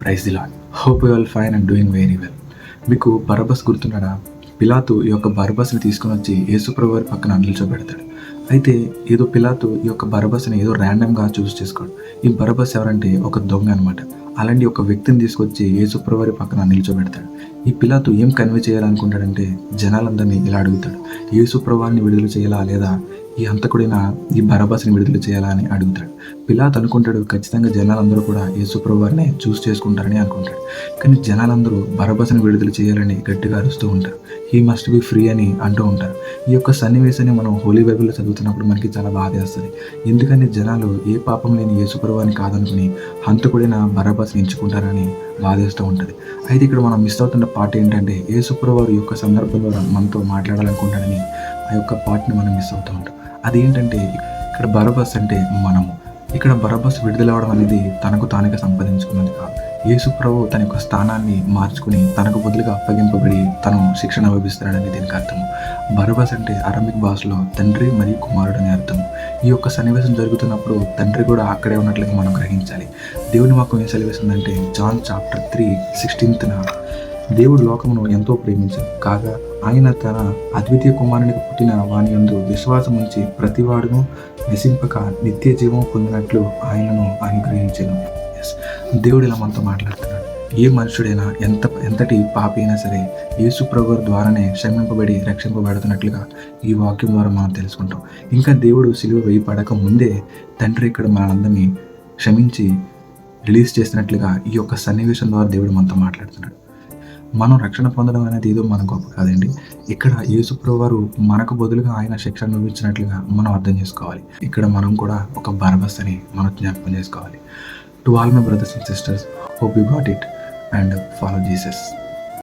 Praise the lord. Hope you all fine and doing very well. మీకు Barabbas గుర్తున్నాడా? పిలాతు ఈ యొక్క బరబ్బస్ని తీసుకొని వచ్చి యేసుప్రభు వారి పక్కన నిల్చోబెడతాడు. అయితే ఏదో పిలాతు ఈ యొక్క బరబ్బస్ని ఏదో ర్యాండమ్గా చూస్ చేసుకోడు. ఈ బరబ్బస్ ఎవరంటే ఒక దొంగ అనమాట. అలాంటి ఒక వ్యక్తిని తీసుకొచ్చి యేసుప్రభు వారి పక్కన నిల్చోబెడతాడు. ఈ పిలాతు ఏం కన్వే చేయాలనుకుంటాడంటే జనాలందరినీ ఇలా అడుగుతాడు, యేసుప్రభు వారిని విడుదల చేయాలా లేదా ఈ హంతకుడైన ఈ బరబ్బస్ని విడుదల చేయాలా అని అడుగుతాడు. పిలాతు అనుకుంటాడు ఖచ్చితంగా జనాలందరూ కూడా యేసుప్రభు వారిని చూస్ చేసుకుంటారని అనుకుంటాడు. కానీ జనాలందరూ బరబ్బస్ని విడుదల చేయాలని గట్టిగా అరుస్తూ ఉంటారు. హీ మస్ట్ బి ఫ్రీ అని అంటూ ఉంటారు. ఈ యొక్క సన్నివేశాన్ని మనం హోలీ బైబిల్లో చదువుతున్నప్పుడు మనకి చాలా బాధేస్తుంది. ఎందుకని జనాలు ఏ పాపం లేని యేసుప్రభు వారిని కాదనుకుని హంతకుడైన బరబ్బస్ని ఎంచుకుంటారని బాధేస్తూ ఉంటుంది. అయితే ఇక్కడ మనం మిస్ అవుతున్న పార్ట్ ఏంటంటే యేసుప్రభు వారు ఈ యొక్క సందర్భంలో మనతో మాట్లాడాలనుకుంటాడని ఆ యొక్క పార్ట్ని మనం మిస్ అవుతూ ఉంటాం. అదేంటంటే ఇక్కడ బరబ్బస్ అంటే మనము. ఇక్కడ బరబ్బస్ విడుదలవడం అనేది తనకు తానుగా సంపాదించుకున్నది కాదు. యేసు ప్రభు తన యొక్క స్థానాన్ని మార్చుకుని తనకు బదులుగా అప్పగింపబడి తను శిక్షణ అనుభవిస్తున్నాడని దీనికి అర్థము. బరబ్బస్ అంటే అరమిక్ భాషలో తండ్రి మరియు కుమారుడు అని అర్థము. ఈ యొక్క సన్నివేశం జరుగుతున్నప్పుడు తండ్రి కూడా అక్కడే ఉన్నట్లుగా మనం గ్రహించాలి. దేవుని వాక్యం ఏం సెలవిస్తుందంటే జాన్ చాప్టర్ 3:16 దేవుడు లోకమును ఎంతో ప్రేమించాడు కాగా ఆయన తన అద్వితీయ కుమారునికి పుట్టిన వాని యందు విశ్వాసం ఉంచి ప్రతివాడును నశింపక నిత్య జీవం పొందినట్లు ఆయనను అనుగ్రహించాను. దేవుడు ఇలా మనతో మాట్లాడుతున్నాడు. ఏ మనుషుడైనా ఎంతటి పాపి అయినా సరే యేసు ప్రభు ద్వారానే క్షమింపబడి రక్షింపబడుతున్నట్లుగా ఈ వాక్యం ద్వారా మనం తెలుసుకుంటాం. ఇంకా దేవుడు సిలువ వేయబడక ముందే తండ్రి ఇక్కడ మనందరినీ క్షమించి రిలీజ్ చేసినట్లుగా ఈ యొక్క సన్నివేశం ద్వారా దేవుడు మనతో మాట్లాడుతున్నాడు. మనం రక్షణ పొందడం అనేది ఏదో మన గొప్ప కాదండి. ఇక్కడ యేసుప్రభు వారు మనకు బదులుగా ఆయన శిక్ష అనుభవించినట్లుగా మనం అర్థం చేసుకోవాలి. ఇక్కడ మనం కూడా ఒక బరబ్బస్ అని మనం జ్ఞాపకం చేసుకోవాలి. To all my brothers and sisters, hope you got it and follow Jesus.